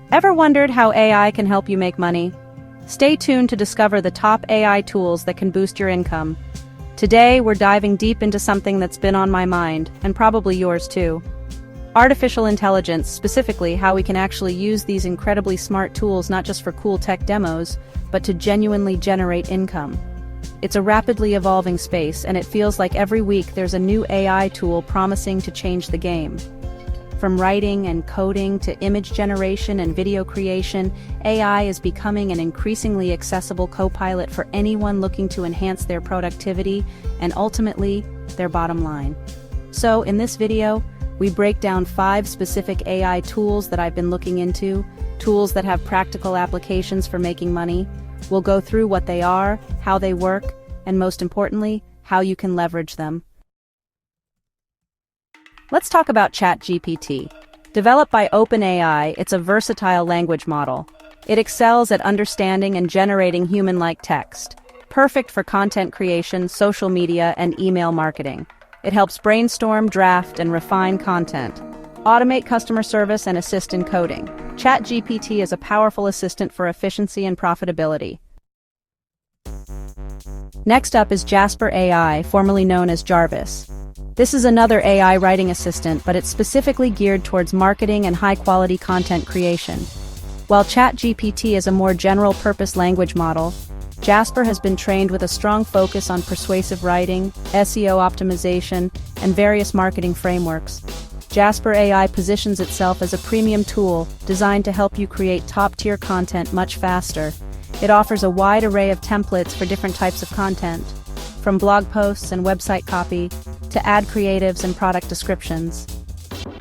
Ever wondered how AI can help you make money? Stay tuned to discover the top AI tools that can boost your income. Today, we're diving deep into something that's been on my mind, and probably yours too. Artificial intelligence, specifically how we can actually use these incredibly smart tools not just for cool tech demos, but to genuinely generate income. It's a rapidly evolving space, and it feels like every week there's a new AI tool promising to change the game. From writing and coding to image generation and video creation, AI is becoming an increasingly accessible co-pilot for anyone looking to enhance their productivity and ultimately, their bottom line. So, in this video, we break down 5 specific AI tools that I've been looking into, tools that have practical applications for making money. We'll go through what they are, how they work, and most importantly, how you can leverage them. Let's talk about ChatGPT. Developed by OpenAI, it's a versatile language model. It excels at understanding and generating human-like text. Perfect for content creation, social media, and email marketing. It helps brainstorm, draft, and refine content. Automate customer service and assist in coding. ChatGPT is a powerful assistant for efficiency and profitability. Next up is Jasper AI, formerly known as Jarvis. This is another AI writing assistant, but it's specifically geared towards marketing and high-quality content creation. While ChatGPT is a more general-purpose language model, Jasper has been trained with a strong focus on persuasive writing, SEO optimization, and various marketing frameworks. Jasper AI positions itself as a premium tool designed to help you create top-tier content much faster. It offers a wide array of templates for different types of content, from blog posts and website copy to ad creatives and product descriptions.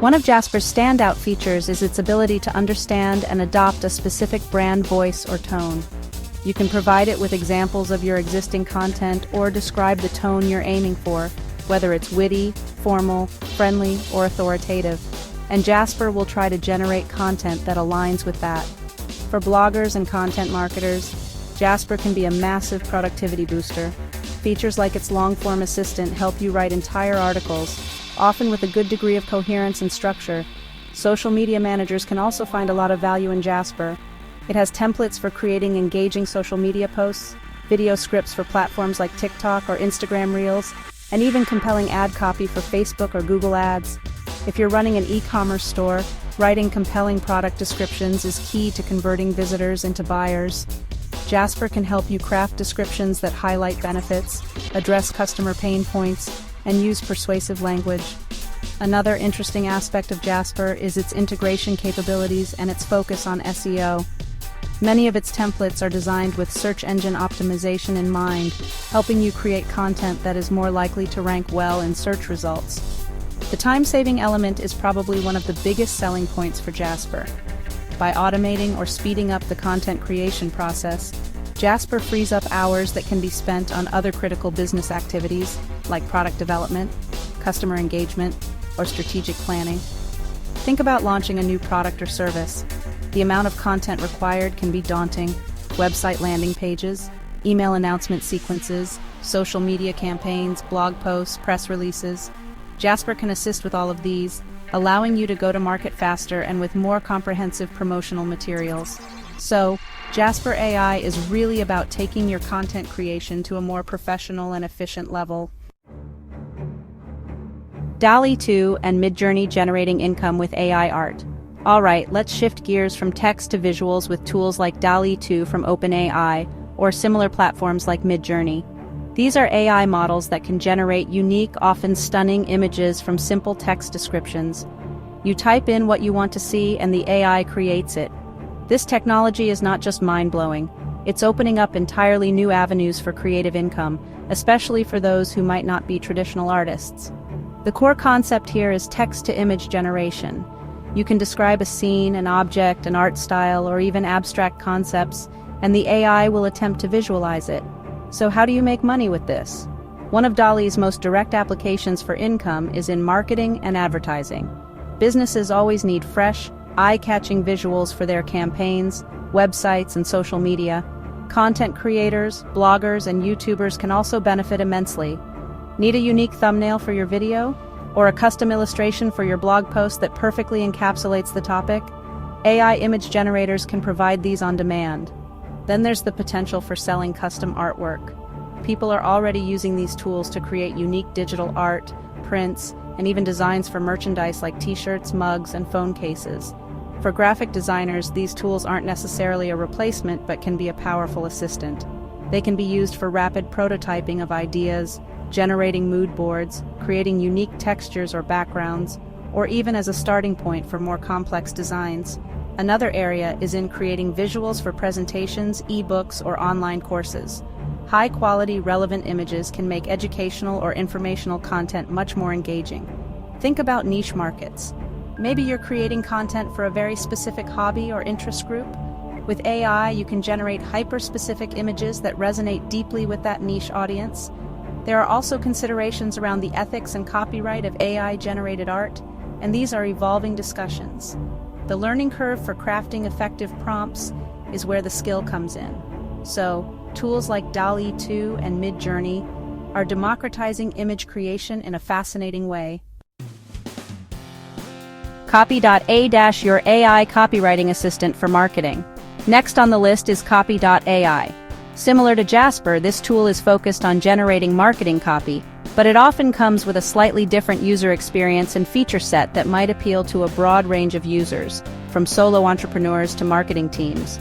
One of Jasper's standout features is its ability to understand and adopt a specific brand voice or tone. You can provide it with examples of your existing content or describe the tone you're aiming for, whether it's witty, formal, friendly, or authoritative. And Jasper will try to generate content that aligns with that. For bloggers and content marketers, Jasper can be a massive productivity booster. Features like its long-form assistant help you write entire articles, often with a good degree of coherence and structure. Social media managers can also find a lot of value in Jasper. It has templates for creating engaging social media posts, video scripts for platforms like TikTok or Instagram Reels, and even compelling ad copy for Facebook or Google Ads. If you're running an e-commerce store, writing compelling product descriptions is key to converting visitors into buyers. Jasper can help you craft descriptions that highlight benefits, address customer pain points, and use persuasive language. Another interesting aspect of Jasper is its integration capabilities and its focus on SEO. Many of its templates are designed with search engine optimization in mind, helping you create content that is more likely to rank well in search results. The time-saving element is probably one of the biggest selling points for Jasper. By automating or speeding up the content creation process, Jasper frees up hours that can be spent on other critical business activities like product development, customer engagement, or strategic planning. Think about launching a new product or service. The amount of content required can be daunting: website landing pages, email announcement sequences, social media campaigns, blog posts, press releases. Jasper can assist with all of these, allowing you to go to market faster and with more comprehensive promotional materials. So, Jasper AI is really about taking your content creation to a more professional and efficient level. DALL-E 2 and Midjourney generating income with AI art. Alright, let's shift gears from text to visuals with tools like DALL-E 2 from OpenAI or similar platforms like Midjourney. These are AI models that can generate unique, often stunning images from simple text descriptions. You type in what you want to see and the AI creates it. This technology is not just mind-blowing, it's opening up entirely new avenues for creative income, especially for those who might not be traditional artists. The core concept here is text-to-image generation. You can describe a scene, an object, an art style, or even abstract concepts, and the AI will attempt to visualize it. So how do you make money with this? One of DALL-E's most direct applications for income is in marketing and advertising. Businesses always need fresh, eye-catching visuals for their campaigns, websites, and social media. Content creators, bloggers, and YouTubers can also benefit immensely. Need a unique thumbnail for your video? Or a custom illustration for your blog post that perfectly encapsulates the topic? AI image generators can provide these on demand. Then there's the potential for selling custom artwork. People are already using these tools to create unique digital art, prints, and even designs for merchandise like t-shirts, mugs, and phone cases. For graphic designers, these tools aren't necessarily a replacement but can be a powerful assistant. They can be used for rapid prototyping of ideas, generating mood boards, creating unique textures or backgrounds, or even as a starting point for more complex designs. Another area is in creating visuals for presentations, ebooks, or online courses. High-quality, relevant images can make educational or informational content much more engaging. Think about niche markets. Maybe you're creating content for a very specific hobby or interest group. With AI, you can generate hyper-specific images that resonate deeply with that niche audience. There are also considerations around the ethics and copyright of AI-generated art, and these are evolving discussions. The learning curve for crafting effective prompts is where the skill comes in. So, tools like DALL-E 2 and Midjourney are democratizing image creation in a fascinating way. Copy.A- your AI copywriting assistant for marketing. Next on the list is Copy.ai. Similar to Jasper, this tool is focused on generating marketing copy, but it often comes with a slightly different user experience and feature set that might appeal to a broad range of users, from solo entrepreneurs to marketing teams.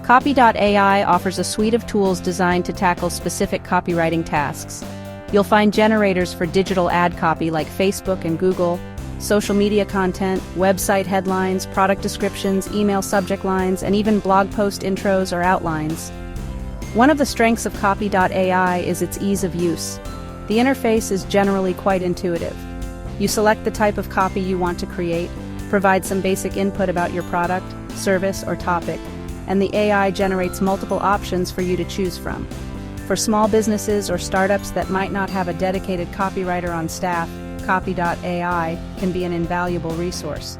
Copy.ai offers a suite of tools designed to tackle specific copywriting tasks. You'll find generators for digital ad copy like Facebook and Google, social media content, website headlines, product descriptions, email subject lines, and even blog post intros or outlines. One of the strengths of Copy.ai is its ease of use. The interface is generally quite intuitive. You select the type of copy you want to create, provide some basic input about your product, service, or topic, and the AI generates multiple options for you to choose from. For small businesses or startups that might not have a dedicated copywriter on staff, Copy.ai can be an invaluable resource.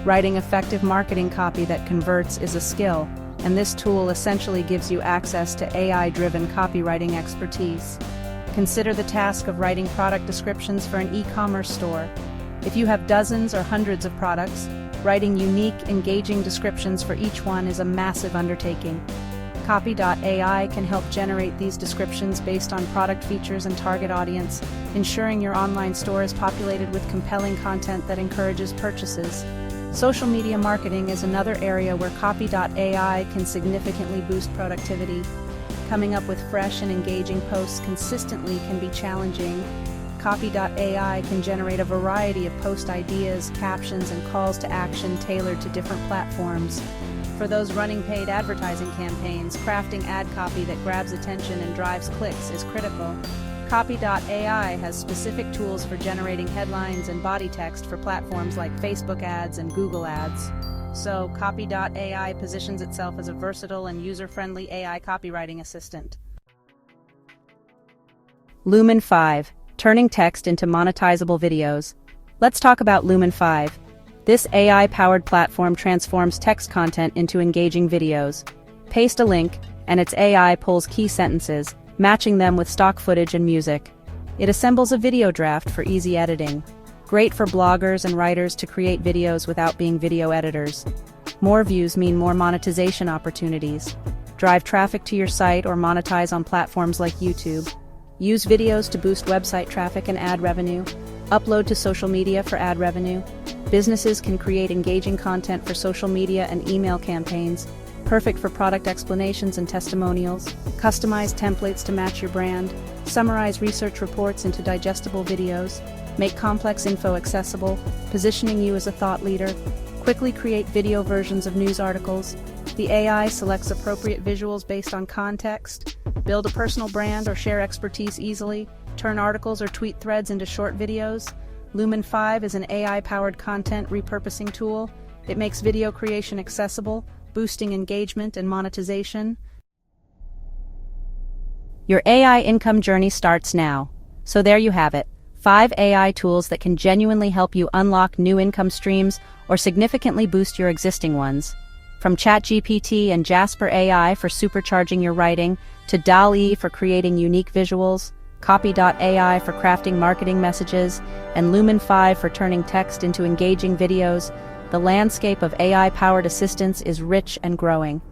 Writing effective marketing copy that converts is a skill, and this tool essentially gives you access to AI-driven copywriting expertise. Consider the task of writing product descriptions for an e-commerce store. If you have dozens or hundreds of products, writing unique, engaging descriptions for each one is a massive undertaking. Copy.ai can help generate these descriptions based on product features and target audience, ensuring your online store is populated with compelling content that encourages purchases. Social media marketing is another area where Copy.ai can significantly boost productivity. Coming up with fresh and engaging posts consistently can be challenging. Copy.ai can generate a variety of post ideas, captions, and calls to action tailored to different platforms. For those running paid advertising campaigns, crafting ad copy that grabs attention and drives clicks is critical. Copy.ai has specific tools for generating headlines and body text for platforms like Facebook ads and Google ads. So, Copy.ai positions itself as a versatile and user-friendly AI copywriting assistant. Lumen 5, turning text into monetizable videos. Let's talk about Lumen 5. This AI-powered platform transforms text content into engaging videos. Paste a link, and its AI pulls key sentences, matching them with stock footage and music. It assembles a video draft for easy editing. Great for bloggers and writers to create videos without being video editors. More views mean more monetization opportunities. Drive traffic to your site or monetize on platforms like YouTube. Use videos to boost website traffic and ad revenue. Upload to social media for ad revenue. Businesses can create engaging content for social media and email campaigns, perfect for product explanations and testimonials. Customize templates to match your brand. Summarize research reports into digestible videos. Make complex info accessible, positioning you as a thought leader. Quickly create video versions of news articles. The AI selects appropriate visuals based on context. Build a personal brand or share expertise easily. Turn articles or tweet threads into short videos. Lumen 5 is an AI-powered content repurposing tool. It makes video creation accessible, boosting engagement and monetization. Your AI income journey starts now. So there you have it. 5 AI tools that can genuinely help you unlock new income streams or significantly boost your existing ones. From ChatGPT and Jasper AI for supercharging your writing, to DALL-E for creating unique visuals, Copy.ai for crafting marketing messages, and Lumen 5 for turning text into engaging videos, The landscape of AI-powered assistants is rich and growing.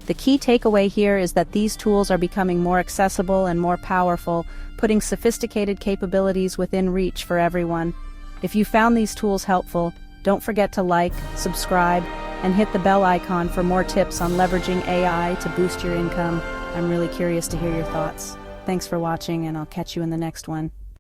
The key takeaway here is that these tools are becoming more accessible and more powerful, putting sophisticated capabilities within reach for everyone. If you found these tools helpful, don't forget to like, subscribe, and hit the bell icon for more tips on leveraging AI to boost your income. I'm really curious to hear your thoughts. Thanks for watching, and I'll catch you in the next one.